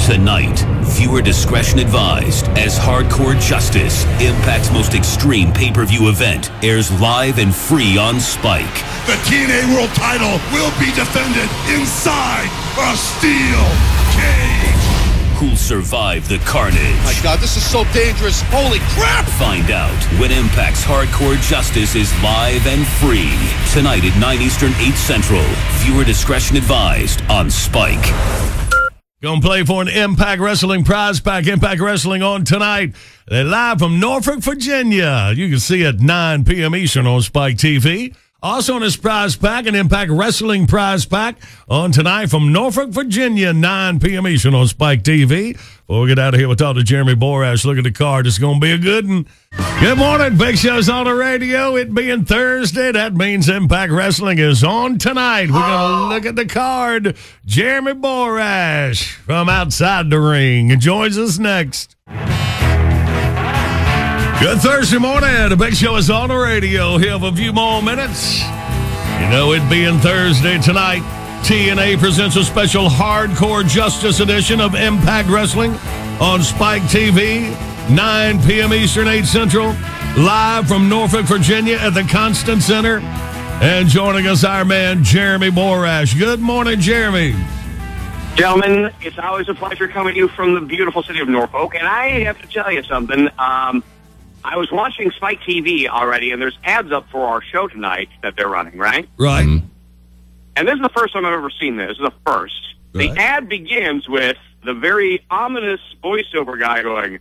Tonight, viewer discretion advised as Hardcore Justice, Impact's most extreme pay-per-view event, airs live and free on Spike. The TNA World title will be defended inside a steel cage. Who'll survive the carnage? My God, this is so dangerous. Holy crap! Find out when Impact's Hardcore Justice is live and free. Tonight at 9 Eastern, 8 Central. Viewer discretion advised on Spike. Gonna play for an Impact Wrestling prize pack. Impact Wrestling on tonight. They're live from Norfolk, Virginia. You can see it 9 p.m. Eastern on Spike TV. Also on this prize pack, an Impact Wrestling prize pack on tonight from Norfolk, Virginia, 9 p.m. Eastern on Spike TV. Before we get out of here, we'll talk to Jeremy Borash. Look at the card. It's going to be a good one. Good morning. Big Show's on the radio. It being Thursday, that means Impact Wrestling is on tonight. We're going to look at the card. Jeremy Borash from outside the ring joins us next. Good Thursday morning. The Big Show is on the radio. Here for a few more minutes. You know, it being Thursday tonight, TNA presents a special Hardcore Justice edition of Impact Wrestling on Spike TV, 9 p.m. Eastern, 8 Central, live from Norfolk, Virginia at the Constant Center. And joining us, our man, Jeremy Borash. Good morning, Jeremy. Gentlemen, it's always a pleasure coming to you from the beautiful city of Norfolk. And I have to tell you something. I was watching Spike TV already, and there's ads up for our show tonight that they're running, right? Right. Mm-hmm. And this is the first time I've ever seen this. This is the first. Right. The ad begins with the very ominous voiceover guy going,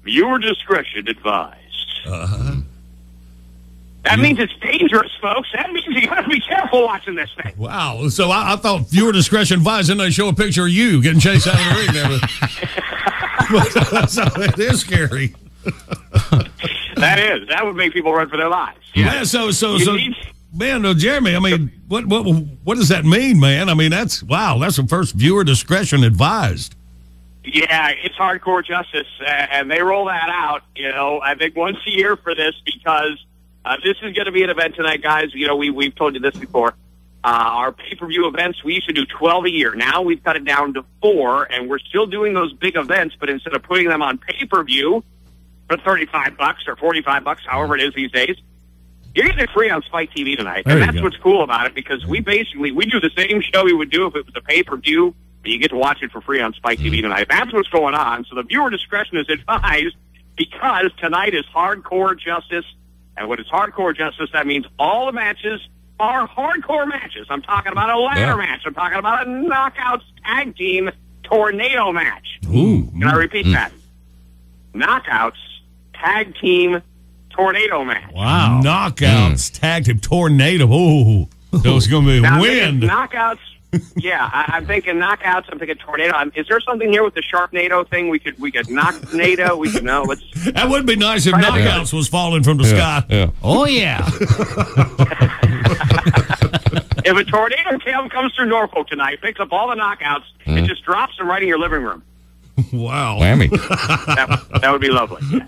"Viewer discretion advised." Uh-huh. That means it's dangerous, folks. That means you got to be careful watching this thing. Wow. So I thought viewer discretion advised, and they show a picture of you getting chased out of the ring there. So it is scary. That would make people run for their lives. Yeah. Man, Jeremy, I mean, what does that mean, man? I mean, that's the first viewer discretion advised. Yeah, it's Hardcore Justice, and they roll that out, I think once a year for this, because this is going to be an event tonight, guys. We've told you this before. Our pay-per-view events, we used to do 12 a year. Now we've cut it down to 4, and we're still doing those big events, but instead of putting them on pay-per-view for $35 or $45, however it is these days, you're getting it free on Spike TV tonight. And that's what's cool about it, because we do the same show we would do if it was a pay-per-view, but you get to watch it for free on Spike TV tonight. That's what's going on. So the viewer discretion is advised, because tonight is Hardcore Justice. And when it's Hardcore Justice, that means all the matches are hardcore matches. I'm talking about a ladder match. I'm talking about a knockouts tag team tornado match. Ooh. Can I repeat that? Knockouts tag team tornado match. Wow. Knockouts tag team tornado. Ooh. So it's going to be wind. Knockouts. Yeah, I'm thinking knockouts. I'm thinking tornado. Is there something here with the Sharknado thing? We could knock NATO. That would be nice if knockouts was falling from the sky. Yeah. Oh yeah. If a tornado comes through Norfolk tonight, picks up all the knockouts, and just drops them right in your living room. Wow. Whammy. That would be lovely. Yes.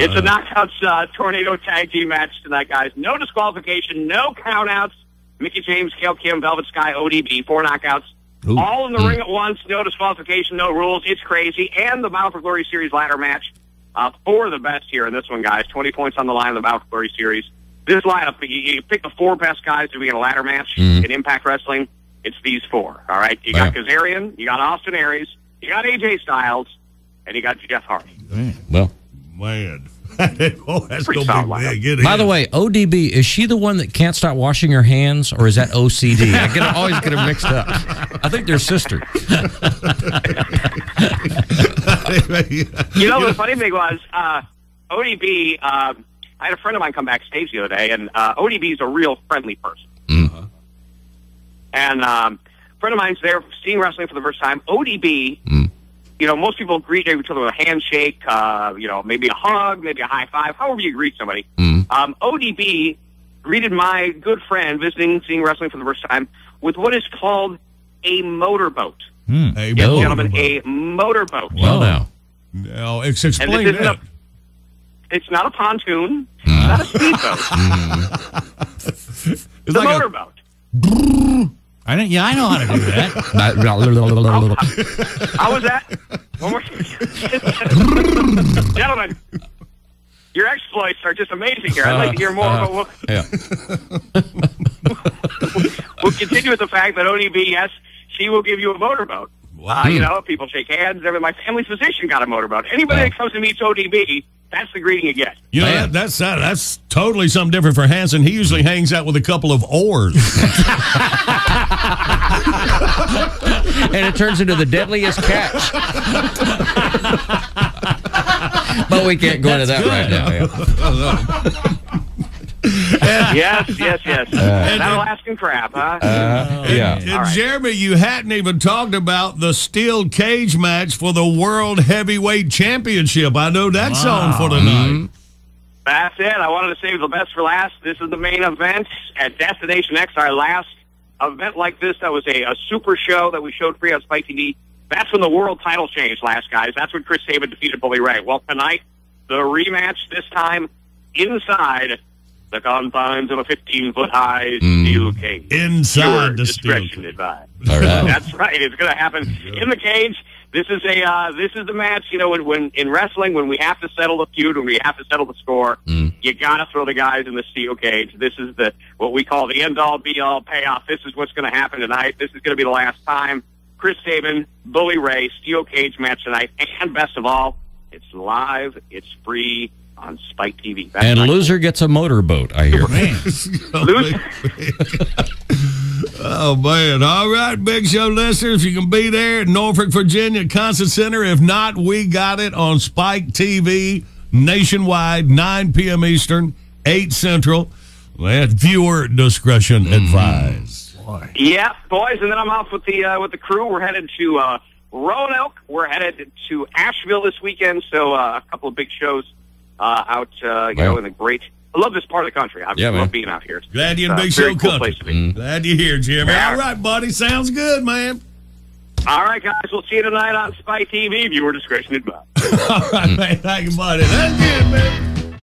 It's a knockouts tornado tag team match tonight, guys. No disqualification, no countouts. Mickie James, Gail Kim, Velvet Sky, ODB, 4 knockouts. Ooh. All in the ring at once, no disqualification, no rules. It's crazy. And the Bound for Glory Series ladder match. 4 of the best here in this one, guys. 20 points on the line in the Bound for Glory Series. This lineup, you pick the 4 best guys to be in a ladder match in Impact Wrestling. It's these 4, all right? You got Kazarian, you got Austin Aries, you got AJ Styles, and you got Jeff Hardy. Well, man. That's going to be big. By the way, ODB, is she the one that can't stop washing her hands, or is that OCD? I always get them mixed up. I think they're sisters. The funny thing was, ODB, I had a friend of mine come backstage the other day, and ODB is a real friendly person. Mm-hmm. And a friend of mine's there seeing wrestling for the first time. ODB... most people greet each other with a handshake, maybe a hug, maybe a high five, however you greet somebody. ODB greeted my good friend seeing wrestling for the first time with what is called a motorboat. Yes, gentlemen, a motorboat. Well, now. No, explain that. It's not a pontoon. It's not a speedboat. It's the like motorboat. I know how to do that. How was that? One more. Gentlemen, your exploits are just amazing here. I'd like to hear more. We'll continue with the fact that ODB, yes, she will give you a motorboat. Wow. You know, people shake hands. My family's physician got a motorboat. Anybody that comes and meets ODB, that's the greeting you get. You know, that's totally something different for Hanson. He usually hangs out with a couple of oars. And it turns into the deadliest catch. But we can't go into that right now. Yes. That Alaskan crab, huh? And Jeremy, you hadn't even talked about the steel cage match for the World Heavyweight Championship. I know that's on for tonight. That's it. I wanted to save the best for last. This is the main event at Destination X, our last event like this. That was a super show that we showed free on Spike TV. That's when the world title changed last, guys. That's when Chris Sabin defeated Bully Ray. Well, tonight, the rematch, this time inside the confines of a 15-foot high steel cage. Inside the Discretion advised. All right. That's right. It's going to happen in the cage. This is the match. You know, when in wrestling, when we have to settle the feud, when we have to settle the score, you got to throw the guys in the steel cage. This is what we call the end-all, be-all payoff. This is what's going to happen tonight. This is going to be the last time. Chris Sabin, Bully Ray, steel cage match tonight, and best of all, it's live. It's free on Spike TV. That's and loser gets a motorboat, I hear. Loser. Oh, man. All right, Big Show listeners, you can be there at Norfolk, Virginia, Concert Center. If not, we got it on Spike TV nationwide, 9 p.m. Eastern, 8 Central. That's viewer discretion advised. Yeah, boys, and then I'm off with the crew. We're headed to Roanoke. We're headed to Asheville this weekend, so a couple of big shows out, in the great. I love this part of the country. I love being out here. Glad you're in Big Show cool country. Place to be. Glad you're here, Jimmy. Yeah. All right, buddy. Sounds good, man. All right, guys. We'll see you tonight on Spike TV. Viewer discretion advised. All right, man. Thank you, buddy. That's good, man.